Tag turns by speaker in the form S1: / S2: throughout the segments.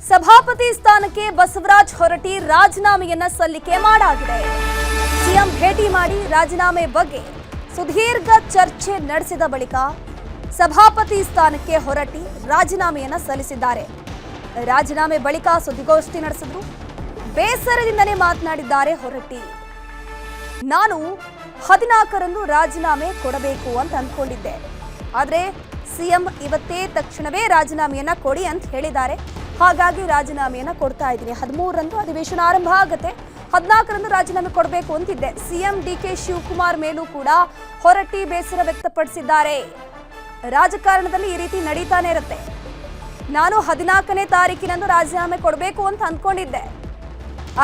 S1: ಸಭಾಪತಿ ಸ್ಥಾನಕ್ಕೆ ಬಸವರಾಜ ಹೊರಟ್ಟಿ ರಾಜೀನಾಮೆಯನ್ನ ಸಲ್ಲಿಕೆ ಮಾಡಾಗಿದೆ. ಸಿಎಂ ಭೇಟಿ ಮಾಡಿ ರಾಜೀನಾಮೆ ಬಗ್ಗೆ ಸುದೀರ್ಘ ಚರ್ಚೆ ನಡೆಸಿದ ಬಳಿಕ ಸಭಾಪತಿ ಸ್ಥಾನಕ್ಕೆ ಹೊರಟ್ಟಿ ರಾಜೀನಾಮೆಯನ್ನ ಸಲ್ಲಿಸಿದ್ದಾರೆ. ರಾಜೀನಾಮೆ ಬಳಿಕ ಸುದ್ದಿಗೋಷ್ಠಿ ನಡೆಸಿದ್ರು. ಬೇಸರದಿಂದಲೇ ಮಾತನಾಡಿದ್ದಾರೆ ಹೊರಟ್ಟಿ. ನಾನು 14ರಂದು ರಾಜೀನಾಮೆ ಕೊಡಬೇಕು ಅಂತ ಅಂದ್ಕೊಂಡಿದ್ದೆ, ಆದರೆ ಸಿಎಂ ಇವತ್ತೇ ತಕ್ಷಣವೇ ರಾಜೀನಾಮೆಯನ್ನ ಕೊಡಿ ಅಂತ ಹೇಳಿದ್ದಾರೆ. ಹಾಗಾಗಿ ರಾಜೀನಾಮೆಯನ್ನ ಕೊಡ್ತಾ ಇದ್ದೀನಿ. 13ರಂದು ಅಧಿವೇಶನ ಆರಂಭ ಆಗುತ್ತೆ, 14ರಂದು ರಾಜೀನಾಮೆ ಕೊಡಬೇಕು ಅಂತಿದ್ದೆ. ಸಿಎಂ ಡಿಕೆ ಶಿವಕುಮಾರ್ ಮೇಲೂ ಕೂಡ ಹೊರಟ್ಟಿ ಬೇಸರ ವ್ಯಕ್ತಪಡಿಸಿದ್ದಾರೆ. ರಾಜಕಾರಣದಲ್ಲಿ ಈ ರೀತಿ ನಡೀತಾನೆ ಇರುತ್ತೆ. ನಾನು 14ನೇ ತಾರೀಕಿನಂದು ರಾಜೀನಾಮೆ ಕೊಡಬೇಕು ಅಂತ ಅಂದ್ಕೊಂಡಿದ್ದೆ,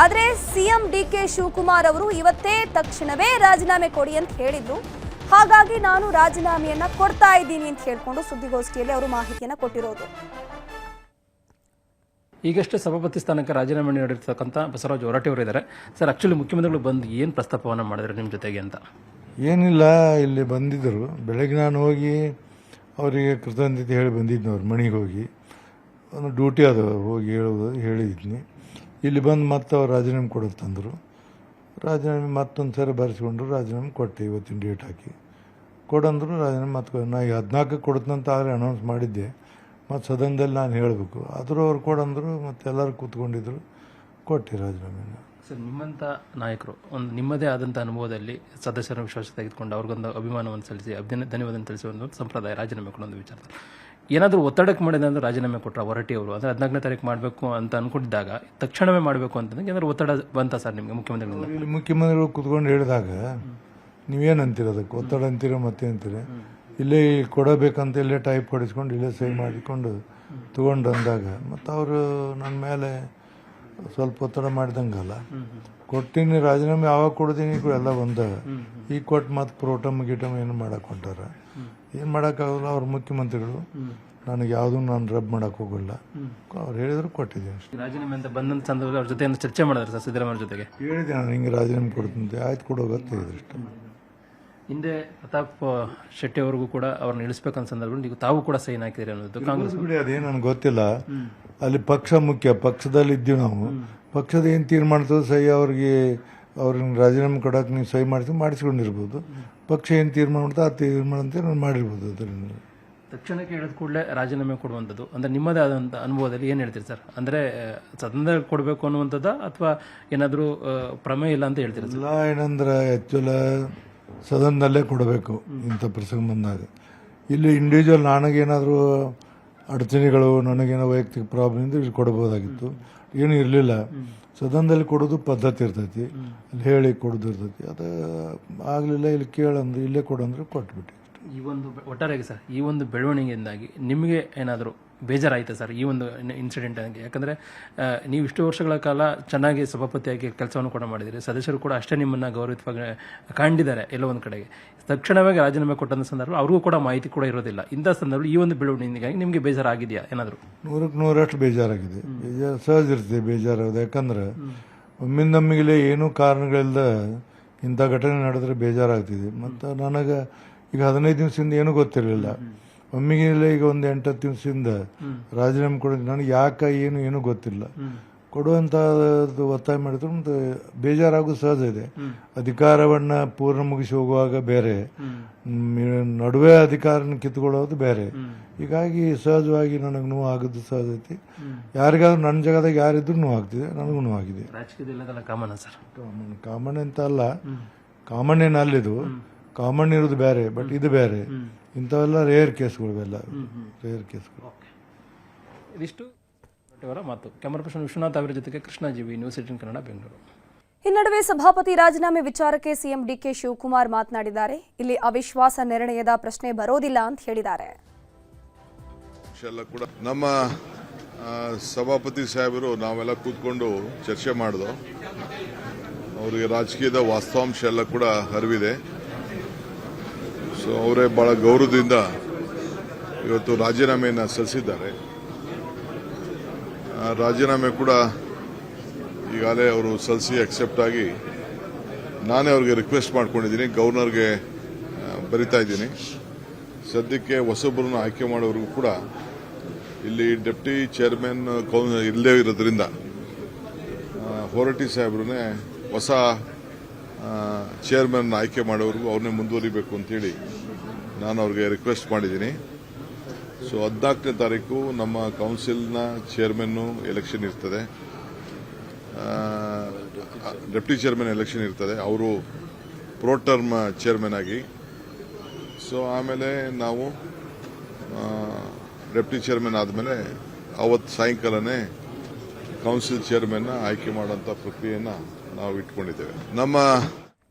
S1: ಆದರೆ ಸಿಎಂ ಡಿಕೆ ಶಿವಕುಮಾರ್ ಅವರು ಇವತ್ತೇ ತಕ್ಷಣವೇ ರಾಜೀನಾಮೆ ಕೊಡಿ ಅಂತ ಹೇಳಿದ್ರು. ಹಾಗಾಗಿ ನಾನು ರಾಜೀನಾಮೆಯನ್ನ ಕೊಡ್ತಾ ಇದ್ದೀನಿ ಅಂತ ಹೇಳ್ಕೊಂಡು ಸುದ್ದಿಗೋಷ್ಠಿಯಲ್ಲಿ ಅವರು ಮಾಹಿತಿಯನ್ನ ಕೊಟ್ಟಿರೋದು.
S2: ಈಗಷ್ಟೇ ಸಭಾಪತಿ ಸ್ಥಾನಕ್ಕೆ ರಾಜೀನಾಮೆ ನೀಡಿರ್ತಕ್ಕಂಥ ಬಸವರಾಜ ಹೊರಟ್ಟಿ ಅವರು ಇದ್ದಾರೆ. ಸರ್, ಆಕ್ಚುಲಿ ಮುಖ್ಯಮಂತ್ರಿಗಳು ಬಂದು ಏನು ಪ್ರಸ್ತಾಪವನ್ನು ಮಾಡಿದ್ರು ನಿಮ್ಮ ಜೊತೆಗೆ ಅಂತ?
S3: ಏನಿಲ್ಲ, ಇಲ್ಲಿ ಬಂದಿದ್ದರು. ಬೆಳಗ್ಗೆ ನಾನು ಹೋಗಿ ಅವರಿಗೆ ಕೃತಜ್ಞತೆ ಹೇಳಿ ಬಂದಿದ್ನಿ. ಅವ್ರ ಮನೆಗೆ ಹೋಗಿ ಒಂದು ಡ್ಯೂಟಿ ಅದು ಹೋಗಿ ಹೇಳಿದ್ನಿ. ಇಲ್ಲಿ ಬಂದು ಮತ್ತೆ ಅವ್ರು ರಾಜೀನಾಮೆ ಕೊಡುತ್ತಂದರು. ರಾಜೀನಾಮೆ ಮತ್ತೊಂದು ಸರಿ ಬರೆಸ್ಕೊಂಡ್ರು. ರಾಜೀನಾಮೆ ಕೊಟ್ಟೆ, ಇವತ್ತಿನ ಡೇಟ್ ಹಾಕಿ ಕೊಡಂದ್ರು. ರಾಜೀನಾಮೆ ಮತ್ತೆ ನಾ 14ಕ್ಕೆ ಕೊಡುತ್ತಂತ ಆದರೆ ಅನೌನ್ಸ್ ಮಾಡಿದ್ದೆ. ಮತ್ತು ಸದನದಲ್ಲಿ ನಾನು ಹೇಳಬೇಕು, ಆದರೂ ಅವ್ರು ಕೊಡಂದ್ರು. ಮತ್ತು ಎಲ್ಲರೂ ಕೂತ್ಕೊಂಡಿದ್ರು, ಕೊಟ್ಟೆ ರಾಜೀನಾಮೆನ.
S2: ಸರ್, ನಿಮ್ಮಂಥ ನಾಯಕರು ಒಂದು ನಿಮ್ಮದೇ ಆದಂಥ ಅನುಭವದಲ್ಲಿ ಸದಸ್ಯರ ವಿಶ್ವಾಸ ತೆಗೆದುಕೊಂಡು ಅವ್ರಿಗೊಂದು ಅಭಿಮಾನವನ್ನು ಸಲ್ಲಿಸಿ ಧನ್ಯವಾದ ತಿಳಿಸಿ ಒಂದು ಸಂಪ್ರದಾಯ ರಾಜೀನಾಮೆ ಕೊಡೋದು ವಿಚಾರದಲ್ಲಿ ಏನಾದರೂ ಒತ್ತಡಕ್ಕೆ ಮಾಡಿದ್ರೆ ರಾಜೀನಾಮೆ ಕೊಟ್ಟರೆ ಹೊರಟ್ಟಿ ಅವರು ಅಂದರೆ 14ನೇ ತಾರೀಕು ಮಾಡಬೇಕು ಅಂತ ಅಂದ್ಕೊಂಡಿದ್ದಾಗ ತಕ್ಷಣವೇ ಮಾಡಬೇಕು ಅಂತಂದ್ರೆ ಏನಾದರೂ ಒತ್ತಡ ಬಂತ ಸರ್ ನಿಮಗೆ ಮುಖ್ಯಮಂತ್ರಿಗಳಿಂದ?
S3: ಇಲ್ಲಿ ಮುಖ್ಯಮಂತ್ರಿಗಳು ಕೂತ್ಕೊಂಡು ಹೇಳಿದಾಗ ನೀವೇನು ಅದಕ್ಕೆ ಒತ್ತಡ ಅಂತೀರೋ ಮತ್ತೆ ಅಂತೀರ? ಇಲ್ಲೇ ಕೊಡಬೇಕಂತ ಇಲ್ಲೇ ಟೈಪ್ ಹೊಡಿಸ್ಕೊಂಡು ಇಲ್ಲೇ ಸಹಿ ಮಾಡಿಕೊಂಡು ತೊಗೊಂಡು ಅಂದಾಗ ಮತ್ತು ಅವರು ನನ್ನ ಮೇಲೆ ಸ್ವಲ್ಪ ಒತ್ತಡ ಮಾಡಿದಂಗಲ್ಲ. ಕೊಟ್ಟಿನಿ ರಾಜೀನಾಮೆ, ಯಾವಾಗ ಕೊಡ್ತೀನಿ ಎಲ್ಲ ಬಂದಾಗ ಈಗ ಕೊಟ್ಟು ಮತ್ತು ಪ್ರೋಟಮ್ ಗಿಟಮ್ ಏನು ಮಾಡಕ್ಕೆ ಹೊಂಟಾರ. ಏನು ಮಾಡೋಕ್ಕಾಗಲ್ಲ. ಅವ್ರ ಮುಖ್ಯಮಂತ್ರಿಗಳು, ನನಗೆ ಯಾವುದೂ ನಾನು ರಬ್ ಮಾಡೋಕೆ ಹೋಗಲ್ಲ. ಅವ್ರು ಹೇಳಿದ್ರು ಕೊಟ್ಟಿದ್ದೀನಿ ಅಷ್ಟೇ.
S2: ರಾಜೀನಾಮೆ ಅಂತ ಬಂದಂಥ ಸಂದರ್ಭದಲ್ಲಿ ಅವ್ರ ಜೊತೆ ಚರ್ಚೆ ಮಾಡಿದ್ರೆ ಸರ್ ಸಿದ್ದರಾಮಯ್ಯ ಜೊತೆಗೆ?
S3: ಹೇಳಿದೆ ನಾನು ಹಿಂಗೆ ರಾಜೀನಾಮೆ ಕೊಡ್ತೀನಿ, ಆಯ್ತು ಕೊಡೋಗತ್ತೆ ಇದ್ರಷ್ಟು.
S2: ಹಿಂದೆ ಪ್ರತಾಪ್ ಶೆಟ್ಟಿ ಅವ್ರಿಗೂ ಕೂಡ ಅವ್ರನ್ನ ಇಳಿಸ್ಬೇಕಂತ ಸಂದರ್ಭದಲ್ಲಿ ನೀವು ತಾವು ಕೂಡ ಸೈನ್ ಹಾಕಿದ್ರಿ ಅನ್ನೋದು ಕಾಂಗ್ರೆಸ್
S3: ಬಿಡಿ, ಅದೇನು ನನಗೆ ಗೊತ್ತಿಲ್ಲ. ಅಲ್ಲಿ ಪಕ್ಷ ಮುಖ್ಯ, ಪಕ್ಷದಲ್ಲಿ ಇದ್ದೀವಿ ನಾವು. ಪಕ್ಷದ ಏನು ತೀರ್ಮಾನಿಸೋದು ಸಹಿ ಅವ್ರಿಗೆ ರಾಜೀನಾಮೆ ಕೊಡೋಕೆ ನೀವು ಸಹಿ ಮಾಡಿಸ್ಕೊಂಡಿರ್ಬೋದು. ಪಕ್ಷ ಏನು ತೀರ್ಮಾನ ಮಾಡ್ತಾ ಆ ತೀರ್ಮಾನಂತೆ ನಾನು ಮಾಡಿರ್ಬೋದು. ಅದರಿಂದ
S2: ತಕ್ಷಣಕ್ಕೆ ಹೇಳಿದ ಕೂಡಲೇ ರಾಜೀನಾಮೆ ಕೊಡುವಂಥದ್ದು ಅಂದರೆ ನಿಮ್ಮದೇ ಆದಂಥ ಅನುಭವದಲ್ಲಿ ಏನು ಹೇಳ್ತೀರಿ ಸರ್? ಅಂದರೆ ಸದನದಲ್ಲಿ ಕೊಡಬೇಕು ಅನ್ನುವಂಥದ್ದು ಅಥವಾ ಏನಾದರೂ ಪ್ರಮೇಯ ಇಲ್ಲ ಅಂತ ಹೇಳ್ತೀರಿ?
S3: ಇಲ್ಲ, ಏನಂದ್ರೆ ಆ್ಯಕ್ಚುಲ ಸದನದಲ್ಲೇ ಕೊಡಬೇಕು ಇಂಥ ಪ್ರಸಂಗ ಬಂದಾಗ. ಇಲ್ಲಿ ಇಂಡಿವಿಜುವಲ್ ನನಗೇನಾದರೂ ಅಡಚಣೆಗಳು, ನನಗೇನೋ ವೈಯಕ್ತಿಕ ಪ್ರಾಬ್ಲಮ್ ಇದ್ರೆ ಇಲ್ಲಿ ಕೊಡ್ಬೋದಾಗಿತ್ತು. ಏನೂ ಇರಲಿಲ್ಲ. ಸದನದಲ್ಲಿ ಕೊಡೋದು ಪದ್ಧತಿ ಇರ್ತೈತಿ, ಅಲ್ಲಿ ಹೇಳಿ ಕೊಡೋದು ಇರ್ತೈತಿ. ಅದು ಆಗಲಿಲ್ಲ. ಇಲ್ಲಿ ಕೇಳಂದ್ರೆ ಇಲ್ಲೇ ಕೊಡಂದ್ರೆ ಕೊಟ್ಬಿಟ್ಟು.
S2: ಈ ಒಂದು ಒಟ್ಟಾರೆಯಾಗಿ ಸರ್, ಈ ಒಂದು ಬೆಳವಣಿಗೆಯಿಂದಾಗಿ ನಿಮಗೆ ಏನಾದರೂ ಬೇಜಾರಾಯಿತಾ ಸರ್ ಈ ಒಂದು ಇನ್ಸಿಡೆಂಟ್ ಆಗಿ? ಯಾಕಂದರೆ ನೀವು ಇಷ್ಟು ವರ್ಷಗಳ ಕಾಲ ಚೆನ್ನಾಗಿ ಸಭಾಪತಿಯಾಗಿ ಕೆಲಸವನ್ನು ಕೂಡ ಮಾಡಿದ್ದೀರಿ, ಸದಸ್ಯರು ಕೂಡ ಅಷ್ಟೇ ನಿಮ್ಮನ್ನು ಗೌರವವಾಗಿ ಕಂಡಿದ್ದಾರೆ ಎಲ್ಲೋ ಒಂದು ಕಡೆಗೆ. ತಕ್ಷಣವಾಗಿ ರಾಜೀನಾಮೆ ಕೊಟ್ಟಂಥ ಸಂದರ್ಭ ಅವ್ರಿಗೂ ಕೂಡ ಮಾಹಿತಿ ಕೂಡ ಇರೋದಿಲ್ಲ. ಇಂಥ ಸಂದರ್ಭ ಈ ಒಂದು ಬೆಳವಣಿಗೆಗಾಗಿ ನಿಮಗೆ ಬೇಜಾರಾಗಿದೆಯಾ ಏನಾದರೂ?
S3: 100ಕ್ಕೆ 100ರಷ್ಟು ಬೇಜಾರಾಗಿದೆ. ಸಹಜ ಇರ್ತದೆ ಬೇಜಾರಾಗೋದು. ಯಾಕಂದ್ರೆ ಒಮ್ಮಿಂದೊಮ್ಮಿಗೆ ಏನೂ ಕಾರಣಗಳಿಂದ ಇಂಥ ಘಟನೆ ನಡೆದ್ರೆ ಬೇಜಾರಾಗ್ತಿದೆ. ಮತ್ತು ನನಗೆ ಈಗ 15 ದಿವಸದಿಂದ ಏನೂ ಗೊತ್ತಿರಲಿಲ್ಲ. ಒಮ್ಮಿಗಿಲ್ಲ ಈಗ ಒಂದು 8-10 ದಿವಸದಿಂದ ರಾಜೀನಾಮೆ ಕೊಡೋದು ನನಗೆ ಯಾಕೆ ಏನೂ ಗೊತ್ತಿಲ್ಲ. ಕೊಡುವಂಥ ಒತ್ತಾಯ ಮಾಡಿದ್ರು ಮತ್ತು ಬೇಜಾರಾಗೋದು ಸಹಜ ಇದೆ. ಅಧಿಕಾರವನ್ನು ಪೂರ್ಣ ಮುಗಿಸಿ ಹೋಗುವಾಗ ಬೇರೆ, ನಡುವೆ ಅಧಿಕಾರನ ಕಿತ್ಕೊಳ್ಳೋದು ಬೇರೆ. ಹೀಗಾಗಿ ಸಹಜವಾಗಿ ನನಗೆ ನೋವು ಆಗೋದು ಸಹಜ ಐತಿ. ಯಾರಿಗಾದ್ರೂ ನನ್ನ ಜಾಗದಾಗ ಯಾರಿದ್ರು ನೋವು ಆಗ್ತಿದೆ, ನನಗೂ ನೋವು ಆಗಿದೆ. ಕಾಮನ್ ಅಂತ ಅಲ್ಲ, ಕಾಮನ್ ಏನು ಅಲ್ಲಿದು, ಕಾಮನ್ ಇರೋದು ಬೇರೆ, ಬಟ್ ಇದು ಬೇರೆ. ಇಂಥವೆಲ್ಲ ರೇರ್ ಕೇಸ್ಗಳು, ರೇರ್ ಕೇಸ್ಗಳು.
S2: ಇದಿಷ್ಟು ಮಾತು. ಕ್ಯಾಮರಾ ಪರ್ಸನ್ ವಿಶ್ವನಾಥ್ ಅವರ ಜೊತೆಗೆ ಕೃಷ್ಣ ಜೀವಿ, ನ್ಯೂಸ್ 18 ಕನ್ನಡ, ಬೆಂಗಳೂರು.
S1: ಈ ನಡುವೆ ಸಭಾಪತಿ ರಾಜೀನಾಮೆ ವಿಚಾರಕ್ಕೆ ಸಿಎಂ ಡಿಕೆ ಶಿವಕುಮಾರ್ ಮಾತನಾಡಿದ್ದಾರೆ. ಇಲ್ಲಿ ಅವಿಶ್ವಾಸ ನಿರ್ಣಯದ ಪ್ರಶ್ನೆ ಬರೋದಿಲ್ಲ ಅಂತ ಹೇಳಿದ್ದಾರೆ.
S4: ನಮ್ಮ ಸಭಾಪತಿ ಸಾಹೇಬರು ನಾವೆಲ್ಲ ಕೂತ್ಕೊಂಡು ಚರ್ಚೆ ಮಾಡಿದೋ. ಅವರಿಗೆ ರಾಜಕೀಯದ ವಾಸ್ತವಾಂಶ ಎಲ್ಲ ಕೂಡ ಅರಿವಿದೆ. ಸೊ ಅವರೇ ಬಹಳ ಗೌರವದಿಂದ ಇವತ್ತು ರಾಜೀನಾಮೆಯನ್ನು ಸಲ್ಲಿಸಿದ್ದಾರೆ. ರಾಜೀನಾಮೆ ಕೂಡ ಈಗಾಗಲೇ ಅವರು ಸಲ್ಲಿಸಿ ಅಕ್ಸೆಪ್ಟ್ ಆಗಿ ನಾನೇ ಅವ್ರಿಗೆ ರಿಕ್ವೆಸ್ಟ್ ಮಾಡ್ಕೊಂಡಿದ್ದೀನಿ, ಗವರ್ನರ್ಗೆ ಬರಿತಾ ಇದ್ದೀನಿ. ಸದ್ಯಕ್ಕೆ ಹೊಸೊಬ್ಬರನ್ನು ಆಯ್ಕೆ ಮಾಡೋರಿಗೂ ಕೂಡ ಇಲ್ಲಿ ಡೆಪ್ಟಿ ಚೇರ್ಮನ್ ಇಲ್ಲೇ ಇರೋದ್ರಿಂದ ಹೊರಟ್ಟಿ ಸಾಹೇಬ್ರನ್ನೇ ಹೊಸ ಚೇರ್ಮನ್ ಆಯ್ಕೆ ಮಾಡೋವರೆಗೂ ಅವ್ರನ್ನೇ ಮುಂದುವರಿಬೇಕು ಅಂತೇಳಿ ನಾನು ಅವ್ರಿಗೆ ರಿಕ್ವೆಸ್ಟ್ ಮಾಡಿದ್ದೀನಿ. ಸೊ 14ನೇ ತಾರೀಕು ನಮ್ಮ ಕೌನ್ಸಿಲ್ನ ಚೇರ್ಮನ್ನು ಎಲೆಕ್ಷನ್ ಇರ್ತದೆ, ಡೆಪ್ಟಿ ಚೇರ್ಮನ್ ಎಲೆಕ್ಷನ್ ಇರ್ತದೆ, ಅವರು ಪ್ರೋ ಟರ್ಮ್ ಚೇರ್ಮನ್ ಆಗಿ. ಸೊ ಆಮೇಲೆ ನಾವು ಡೆಪ್ಟಿ ಚೇರ್ಮನ್ ಆದಮೇಲೆ ಅವತ್ತು ಸಾಯಂಕಾಲನೇ ಕೌನ್ಸಿಲ್ ಚೇರ್ಮನ್ನ ಆಯ್ಕೆ ಮಾಡುವಂಥ ಪ್ರಕ್ರಿಯೆಯನ್ನು ನಾವು ಇಟ್ಕೊಂಡಿದ್ದೇವೆ. ನಮ್ಮ